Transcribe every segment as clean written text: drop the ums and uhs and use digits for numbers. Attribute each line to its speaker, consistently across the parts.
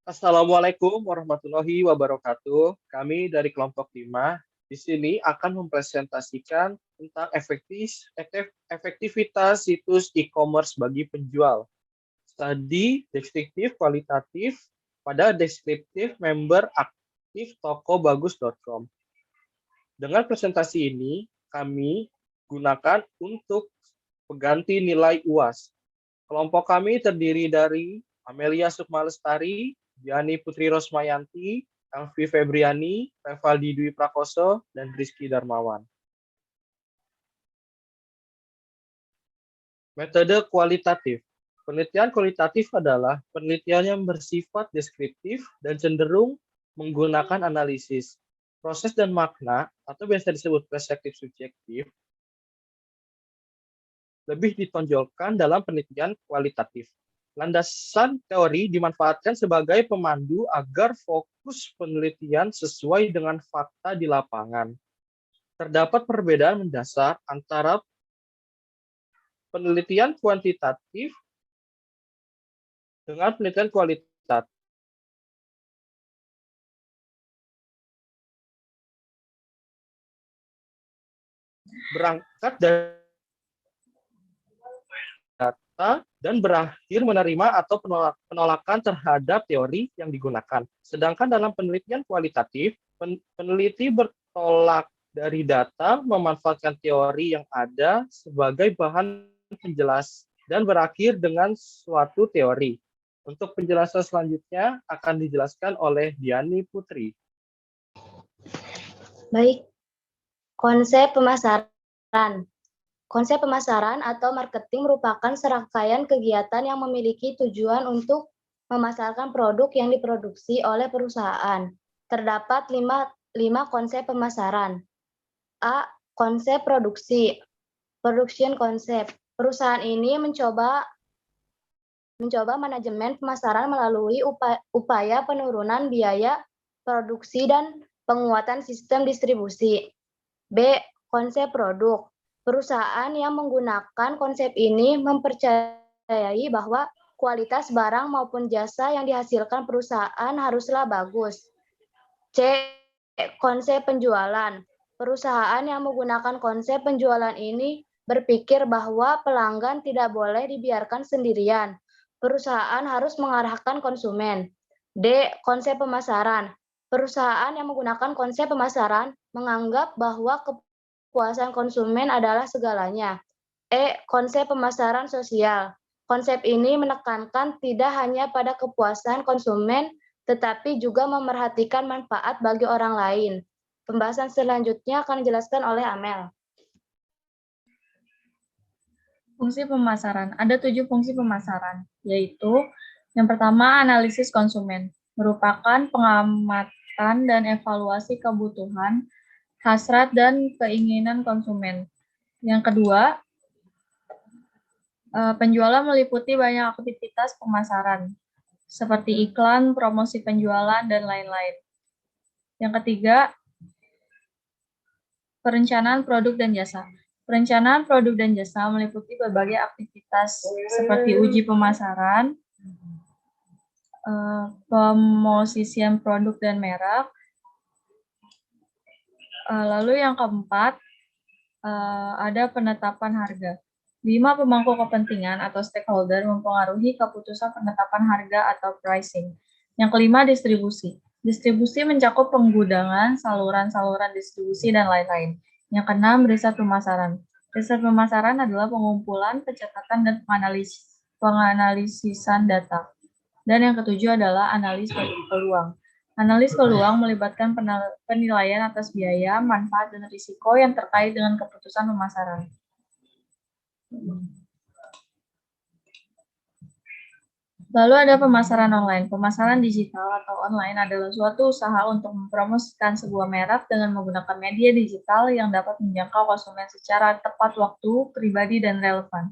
Speaker 1: Assalamualaikum warahmatullahi wabarakatuh. Kami dari kelompok 5 di sini akan mempresentasikan tentang efektivitas situs e-commerce bagi penjual. Studi deskriptif kualitatif pada deskriptif member aktif tokobagus.com. Dengan presentasi ini, kami gunakan untuk pengganti nilai UAS. Kelompok kami terdiri dari Amelia Sukma Lestari, Diani Putri Rosmayanti, Elvi Febriani, Revaldi Dwi Prakoso, dan Rizky Darmawan. Metode kualitatif. Penelitian kualitatif adalah penelitian yang bersifat deskriptif dan cenderung menggunakan analisis. Proses dan makna, atau biasa disebut perspektif subjektif, lebih ditonjolkan dalam penelitian kualitatif. Landasan teori dimanfaatkan sebagai pemandu agar fokus penelitian sesuai dengan fakta di lapangan. Terdapat perbedaan mendasar antara penelitian kuantitatif dengan penelitian kualitatif. Berangkat dari data dan berakhir menerima atau penolakan terhadap teori yang digunakan. Sedangkan dalam penelitian kualitatif, peneliti bertolak dari data, memanfaatkan teori yang ada sebagai bahan penjelas dan berakhir dengan suatu teori. Untuk penjelasan selanjutnya akan dijelaskan oleh Diani Putri.
Speaker 2: Baik, konsep pemasaran. Konsep pemasaran atau marketing merupakan serangkaian kegiatan yang memiliki tujuan untuk memasarkan produk yang diproduksi oleh perusahaan. Terdapat lima konsep pemasaran. A. Konsep produksi. Production concept. Perusahaan ini mencoba manajemen pemasaran melalui upaya penurunan biaya produksi dan penguatan sistem distribusi. B. Konsep produk. Perusahaan yang menggunakan konsep ini mempercayai bahwa kualitas barang maupun jasa yang dihasilkan perusahaan haruslah bagus. C. Konsep penjualan. Perusahaan yang menggunakan konsep penjualan ini berpikir bahwa pelanggan tidak boleh dibiarkan sendirian. Perusahaan harus mengarahkan konsumen. D. Konsep pemasaran. Perusahaan yang menggunakan konsep pemasaran menganggap bahwa kepuasan konsumen adalah segalanya. E. Konsep pemasaran sosial. Konsep ini menekankan tidak hanya pada kepuasan konsumen, tetapi juga memerhatikan manfaat bagi orang lain. Pembahasan selanjutnya akan dijelaskan oleh Amel.
Speaker 3: Fungsi pemasaran. Ada 7 fungsi pemasaran, yaitu yang pertama, analisis konsumen, merupakan pengamatan dan evaluasi kebutuhan, hasrat, dan keinginan konsumen. Yang kedua, penjualan meliputi banyak aktivitas pemasaran, seperti iklan, promosi penjualan, dan lain-lain. Yang ketiga, perencanaan produk dan jasa. Perencanaan produk dan jasa meliputi berbagai aktivitas seperti uji pemasaran, pemosisian produk dan merek. Lalu yang keempat, ada penetapan harga. 5 pemangku kepentingan atau stakeholder mempengaruhi keputusan penetapan harga atau pricing. Yang kelima, distribusi. Distribusi mencakup penggudangan, saluran-saluran distribusi, dan lain-lain. Yang keenam, riset pemasaran. Riset pemasaran adalah pengumpulan, pencatatan, dan penganalisisan data. Dan yang ketujuh adalah analis peluang. Analis peluang melibatkan penilaian atas biaya, manfaat, dan risiko yang terkait dengan keputusan pemasaran. Lalu ada pemasaran online. Pemasaran digital atau online adalah suatu usaha untuk mempromosikan sebuah merek dengan menggunakan media digital yang dapat menjangkau konsumen secara tepat waktu, pribadi, dan relevan.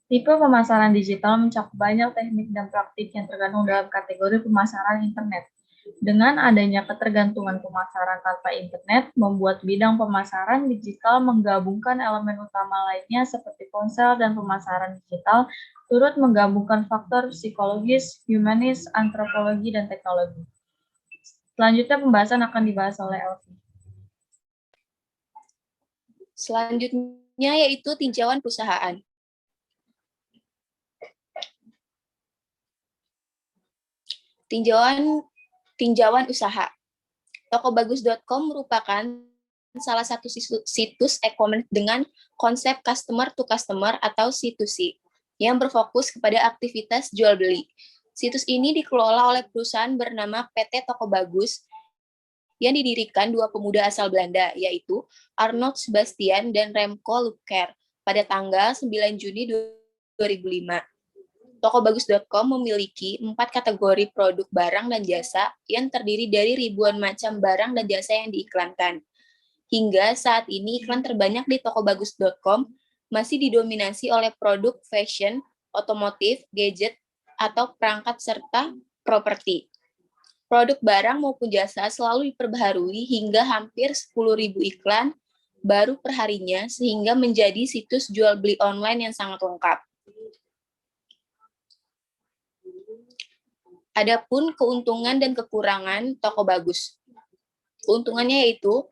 Speaker 3: Tipe pemasaran digital mencakup banyak teknik dan praktik yang tergabung dalam kategori pemasaran internet. Dengan adanya ketergantungan pemasaran tanpa internet, membuat bidang pemasaran digital menggabungkan elemen utama lainnya seperti ponsel dan pemasaran digital, turut menggabungkan faktor psikologis, humanis, antropologi, dan teknologi. Selanjutnya pembahasan akan dibahas oleh Elvi.
Speaker 4: Selanjutnya yaitu tinjauan perusahaan. Tinjauan usaha. Tokobagus.com merupakan salah satu situs e-commerce dengan konsep customer to customer atau C2C yang berfokus kepada aktivitas jual beli. Situs ini dikelola oleh perusahaan bernama PT Toko Bagus yang didirikan dua pemuda asal Belanda, yaitu Arnold Sebastian dan Remco Lucker pada tanggal 9 Juni 2005. Tokobagus.com memiliki 4 kategori produk barang dan jasa yang terdiri dari ribuan macam barang dan jasa yang diiklankan. Hingga saat ini iklan terbanyak di tokobagus.com masih didominasi oleh produk fashion, otomotif, gadget, atau perangkat serta properti. Produk barang maupun jasa selalu diperbaharui hingga hampir 10.000 iklan baru perharinya sehingga menjadi situs jual beli online yang sangat lengkap. Adapun keuntungan dan kekurangan Toko Bagus. Keuntungannya yaitu,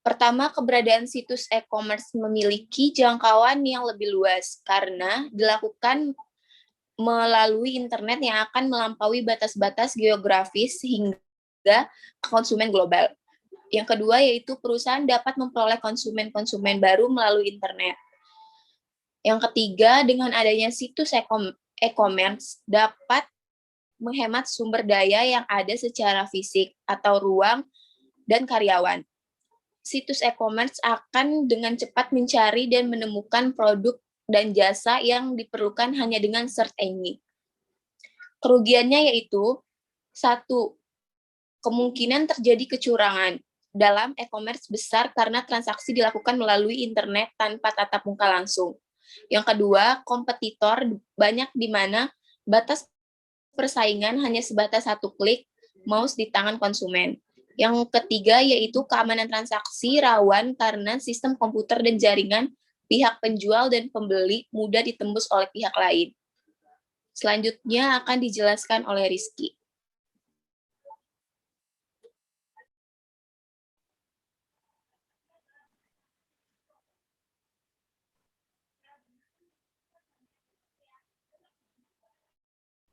Speaker 4: pertama, keberadaan situs e-commerce memiliki jangkauan yang lebih luas karena dilakukan melalui internet yang akan melampaui batas-batas geografis hingga konsumen global. Yang kedua yaitu perusahaan dapat memperoleh konsumen-konsumen baru melalui internet. Yang ketiga, dengan adanya situs e-commerce dapat menghemat sumber daya yang ada secara fisik atau ruang dan karyawan. Situs e-commerce akan dengan cepat mencari dan menemukan produk dan jasa yang diperlukan hanya dengan search engine. Kerugiannya yaitu, 1. Kemungkinan terjadi kecurangan dalam e-commerce besar karena transaksi dilakukan melalui internet tanpa tatap muka langsung. Yang kedua, kompetitor banyak di mana batas persaingan hanya sebatas 1 klik mouse di tangan konsumen. Yang ketiga yaitu keamanan transaksi rawan karena sistem komputer dan jaringan pihak penjual dan pembeli mudah ditembus oleh pihak lain. Selanjutnya akan dijelaskan oleh Rizky.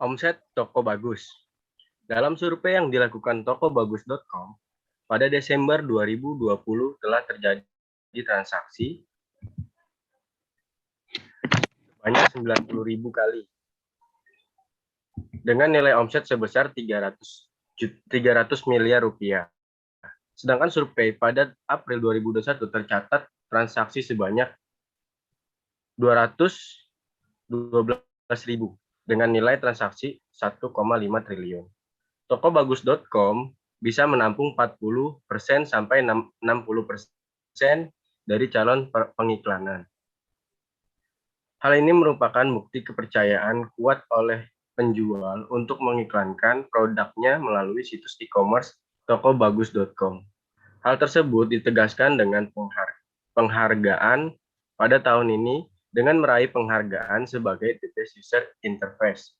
Speaker 5: Omset Toko Bagus. Dalam survei yang dilakukan tokobagus.com, pada Desember 2020 telah terjadi transaksi sebanyak 90.000 kali dengan nilai omset sebesar 300 miliar rupiah. Sedangkan survei pada April 2021 tercatat transaksi sebanyak 212.000 dengan nilai transaksi 1,5 triliun. Tokobagus.com bisa menampung 40% sampai 60% dari calon pengiklanan. Hal ini merupakan bukti kepercayaan kuat oleh penjual untuk mengiklankan produknya melalui situs e-commerce tokobagus.com. Hal tersebut ditegaskan dengan penghargaan pada tahun ini dengan meraih penghargaan sebagai The Best User Interface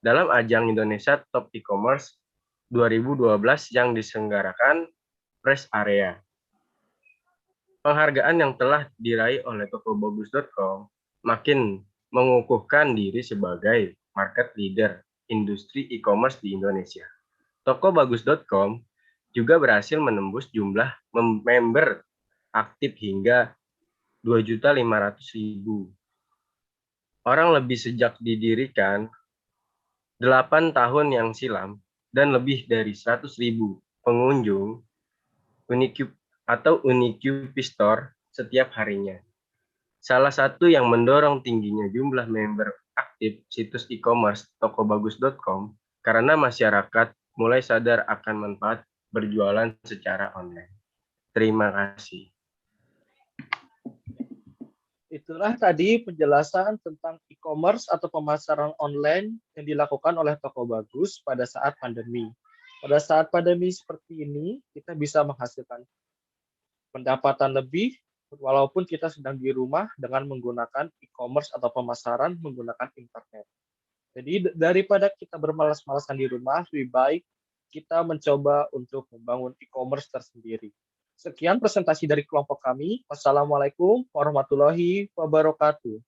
Speaker 5: dalam ajang Indonesia Top E-Commerce 2012 yang diselenggarakan Press Area. Penghargaan yang telah diraih oleh tokobagus.com makin mengukuhkan diri sebagai market leader industri e-commerce di Indonesia. Tokobagus.com juga berhasil menembus jumlah member aktif hingga 2.500.000 orang lebih sejak didirikan 8 tahun yang silam dan lebih dari 100.000 pengunjung Unicube Store setiap harinya. Salah satu yang mendorong tingginya jumlah member aktif situs e-commerce tokobagus.com karena masyarakat mulai sadar akan manfaat berjualan secara online. Terima kasih.
Speaker 1: Itulah tadi penjelasan tentang e-commerce atau pemasaran online yang dilakukan oleh Toko Bagus pada saat pandemi. Pada saat pandemi seperti ini, kita bisa menghasilkan pendapatan lebih walaupun kita sedang di rumah dengan menggunakan e-commerce atau pemasaran menggunakan internet. Jadi daripada kita bermalas-malasan di rumah, lebih baik kita mencoba untuk membangun e-commerce tersendiri. Sekian presentasi dari kelompok kami. Wassalamualaikum warahmatullahi wabarakatuh.